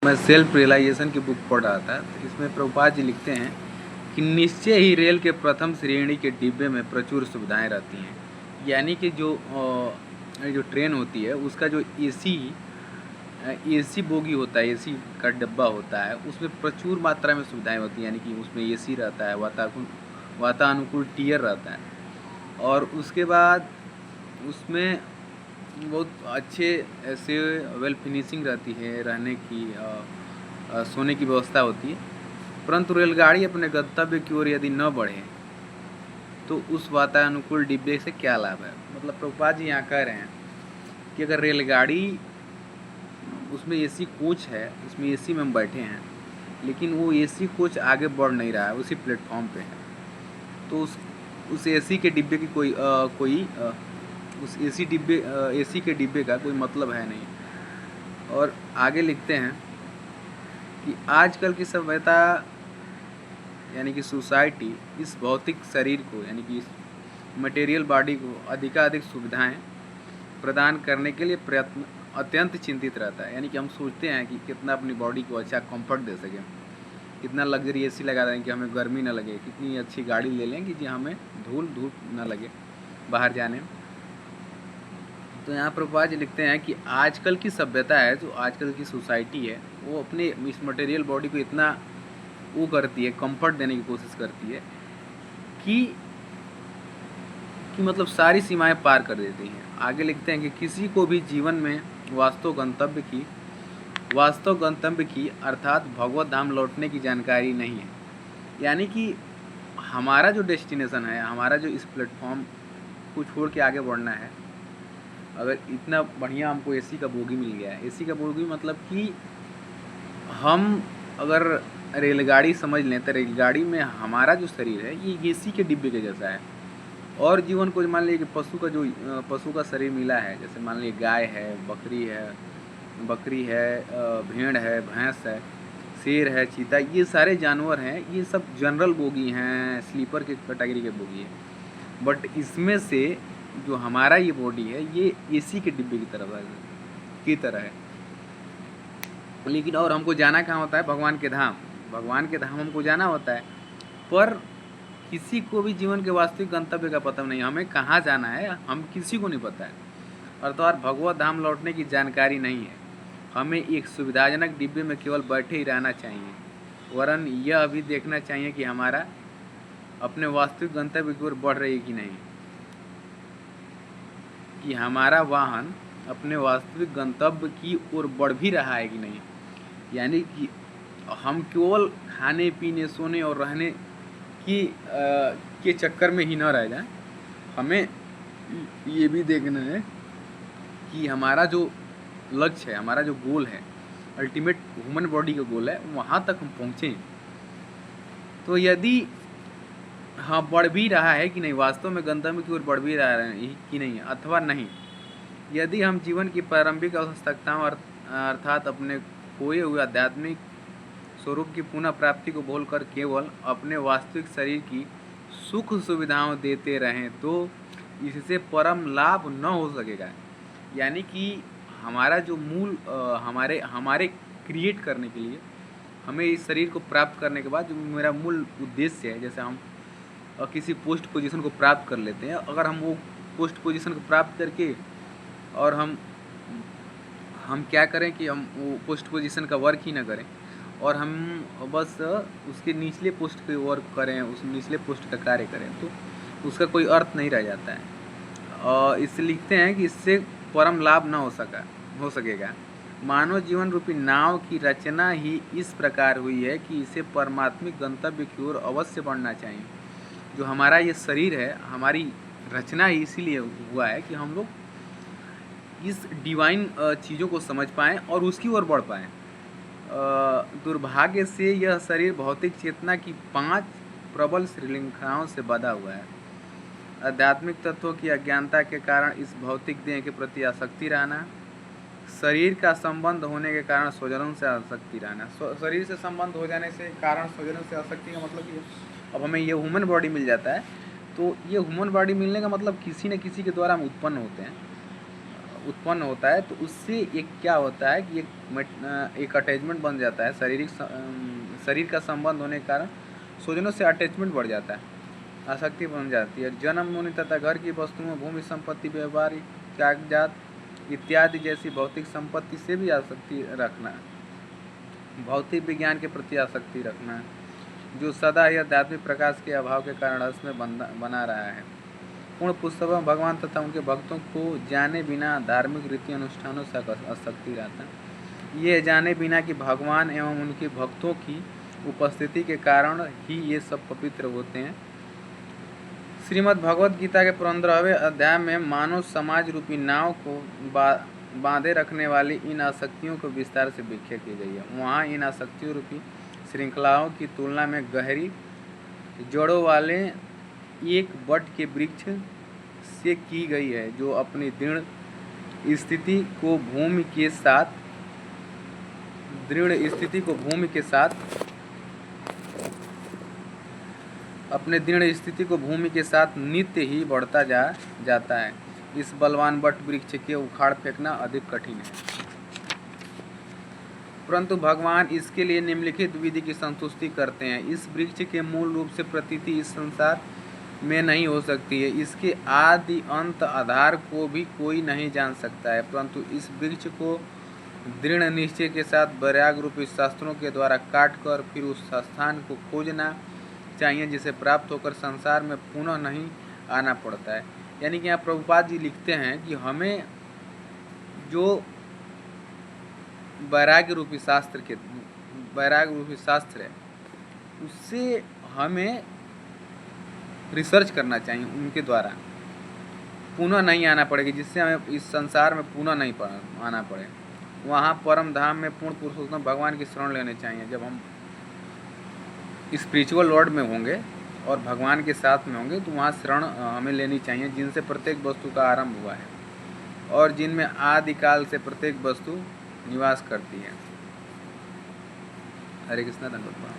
मैं self realisation की book पढ़ रहा था, तो इसमें प्रभुपाद जी लिखते हैं कि निश्चय ही रेल के प्रथम श्रेणी के डिब्बे में प्रचुर सुविधाएं रहती हैं। यानी कि जो ट्रेन होती है उसका जो एसी बोगी होता है, एसी का डब्बा होता है, उसमें प्रचुर मात्रा में सुविधाएं होती हैं। यानी कि उसमें एसी रहता है, वातानुकूल टियर रहता है, और उसके बाद उसमें बहुत अच्छे ऐसे वेल फिनिशिंग रहती है, रहने की सोने की व्यवस्था होती है। परंतु रेलगाड़ी अपने गंतव्य की ओर यदि न बढ़े तो उस वातानुकूल डिब्बे से क्या लाभ है। मतलब प्रभुपाद जी यहाँ कह रहे हैं कि अगर रेलगाड़ी उसमें एसी कोच है, उसमें एसी में हम बैठे हैं, लेकिन वो एसी कोच आगे बढ़ नहीं रहा है, उसी प्लेटफॉर्म पे है, तो उस एसी के डिब्बे की उस एसी के डिब्बे का कोई मतलब है नहीं। और आगे लिखते हैं कि आजकल की सभ्यता यानी कि सोसाइटी इस भौतिक शरीर को, यानी कि इस मटेरियल बॉडी को अधिकाधिक सुविधाएं प्रदान करने के लिए अत्यंत चिंतित रहता है। यानी कि हम सोचते हैं कि कितना अपनी बॉडी को अच्छा कंफर्ट दे सकें, कितना लग्जरी एसी लगा दें कि हमें गर्मी ना लगे, कितनी अच्छी गाड़ी ले लें कि जी हमें धूप ना लगे बाहर जाने में। तो यहाँ प्रभुपाद जी लिखते हैं कि आजकल की सभ्यता है, जो आजकल की सोसाइटी है, वो अपने इस मटेरियल बॉडी को इतना वो करती है, कंफर्ट देने की कोशिश करती है कि मतलब सारी सीमाएं पार कर देती हैं। आगे लिखते हैं कि किसी को भी जीवन में वास्तव गंतव्य की अर्थात भगवत धाम लौटने की जानकारी नहीं है। यानी कि हमारा जो डेस्टिनेशन है, हमारा जो इस प्लेटफॉर्म को छोड़ के आगे बढ़ना है, अगर इतना बढ़िया हमको एसी का बोगी मिल गया है, एसी का बोगी मतलब कि हम अगर रेलगाड़ी समझ लें तो रेलगाड़ी में हमारा जो शरीर है ये एसी के डिब्बे के जैसा है। और जीवन को मान लीजिए कि पशु का शरीर मिला है, जैसे मान लीजिए गाय है, बकरी है, भेड़ है, भैंस है, शेर है, चीता, ये सारे जानवर हैं, ये सब जनरल बोगी हैं, स्लीपर के कैटेगरी के बोगी है। बट इसमें से जो हमारा ये बॉडी है ये एसी के डिब्बे की तरह है। लेकिन और हमको जाना कहाँ होता है? भगवान के धाम हमको जाना होता है, पर किसी को भी जीवन के वास्तविक गंतव्य का पता नहीं, हमें कहाँ जाना है हम किसी को नहीं पता है। अर्थात भगवत धाम लौटने की जानकारी नहीं है। हमें एक सुविधाजनक डिब्बे में केवल बैठे ही रहना चाहिए, वरन यह भी देखना चाहिए कि हमारा अपने वास्तविक गंतव्य की ओर बढ़ रही है कि नहीं, कि हमारा वाहन अपने वास्तविक गंतव्य की ओर बढ़ भी रहा है कि नहीं। यानी कि हम केवल खाने पीने, सोने और रहने के चक्कर में ही न रह जाएं। हमें ये भी देखना है कि हमारा जो लक्ष्य है, हमारा जो गोल है, अल्टीमेट ह्यूमन बॉडी का गोल है, वहाँ तक हम पहुँचें। तो यदि हाँ बढ़ भी रहा है कि नहीं, वास्तव में गंतव्य की ओर बढ़ भी रहा है कि नहीं, अथवा नहीं, यदि हम जीवन की प्रारंभिक आवश्यकताओं अर्थात अपने खोए हुए आध्यात्मिक स्वरूप की पुनः प्राप्ति को भूलकर केवल अपने वास्तविक शरीर की सुख सुविधाओं देते रहें तो इससे परम लाभ न हो सकेगा। यानी कि हमारा जो मूल हमारे क्रिएट करने के लिए, हमें इस शरीर को प्राप्त करने के बाद जो मेरा मूल उद्देश्य है, जैसे हम किसी पोस्ट पोजीशन को प्राप्त कर लेते हैं, अगर हम वो पोस्ट पोजीशन को प्राप्त करके और हम क्या करें कि हम वो पोस्ट पोजीशन का वर्क ही ना करें और हम बस उसके निचले पोस्ट पे वर्क करें, उस निचले पोस्ट का कार्य करें, तो उसका कोई अर्थ नहीं रह जाता है। और इससे लिखते हैं कि इससे परम लाभ ना हो सकेगा। मानव जीवन रूपी नाव की रचना ही इस प्रकार हुई है कि इसे परमात्मिक गंतव्य की ओर अवश्य बढ़ना चाहिए। जो हमारा ये शरीर है, हमारी रचना ही इसीलिए हुआ है कि हम लोग इस डिवाइन चीज़ों को समझ पाएँ और उसकी ओर बढ़ पाएँ। दुर्भाग्य से यह शरीर भौतिक चेतना की 5 प्रबल श्रृंखलाओं से बंधा हुआ है। आध्यात्मिक तत्वों की अज्ञानता के कारण इस भौतिक देह के प्रति आसक्ति रहना, शरीर का संबंध होने के कारण स्वजनों से आसक्ति रहना। शरीर से संबंध हो जाने से कारण स्वजनों से आसक्ति का मतलब ये, अब हमें ये ह्यूमन बॉडी मिल जाता है, तो ये ह्यूमन बॉडी मिलने का मतलब किसी न किसी के द्वारा हम उत्पन्न होता है, तो उससे एक क्या होता है कि एक एक अटैचमेंट बन जाता है। शरीर का संबंध होने के कारण स्वजनों से अटैचमेंट बढ़ जाता है, आसक्ति बन जाती है। जन्म, भूमि तथा घर की वस्तुओं, भूमि संपत्ति, व्यापारिक कागजात इत्यादि जैसी भौतिक संपत्ति से भी आसक्ति रखना, भौतिक विज्ञान के प्रति आसक्ति रखना, जो सदा ही आध्यात्मिक प्रकाश के अभाव के कारण रस में बना रहा है। पूर्ण पुस्तकों में भगवान तथा उनके भक्तों को जाने बिना धार्मिक रीति अनुष्ठानों से आसक्ति रहता है। ये जाने बिना कि भगवान एवं उनके भक्तों की उपस्थिति के कारण ही ये सब पवित्र होते हैं। श्रीमद् भगवद गीता के 15वें अध्याय में मानव समाज रूपी नाव को बांधे रखने वाली इन आसक्तियों को विस्तार से व्याख्या की गई है। वहाँ इन आसक्तियों रूपी श्रृंखलाओं की तुलना में गहरी जड़ों वाले एक वट के वृक्ष से की गई है, जो अपनी दृढ़ स्थिति को भूमि के साथ नित्य ही बढ़ता जाता है। इस बलवान वट वृक्ष के उखाड़ फेंकना अधिक कठिन है, परंतु भगवान इसके लिए निम्नलिखित विधि की संतुष्टि करते हैं। इस वृक्ष के मूल रूप से प्रतीति इस संसार में नहीं हो सकती है। इसके आदि अंत आधार को भी कोई नहीं जान सकता है, परंतु इस वृक्ष को दृढ़ निश्चय के साथ वैराग रूपी शास्त्रों के द्वारा काट कर फिर उस स्थान को खोजना चाहिए जिसे प्राप्त होकर संसार में पुनः नहीं आना पड़ता है। यानी कि यहाँ प्रभुपाद जी लिखते हैं कि हमें जो वैराग रूपी शास्त्र है उससे हमें रिसर्च करना चाहिए, उनके द्वारा पुनः नहीं आना पड़ेगा, जिससे हमें इस संसार में पुनः नहीं आना पड़े। वहाँ परम धाम में पूर्ण पुरुषोत्तम भगवान की शरण लेने चाहिए। जब हम स्पिरिचुअल वर्ल्ड में होंगे और भगवान के साथ में होंगे तो वहाँ शरण हमें लेनी चाहिए, जिनसे प्रत्येक वस्तु का आरंभ हुआ है और जिनमें आदिकाल से प्रत्येक वस्तु निवास करती है। हरे कृष्णा, धन्यवाद।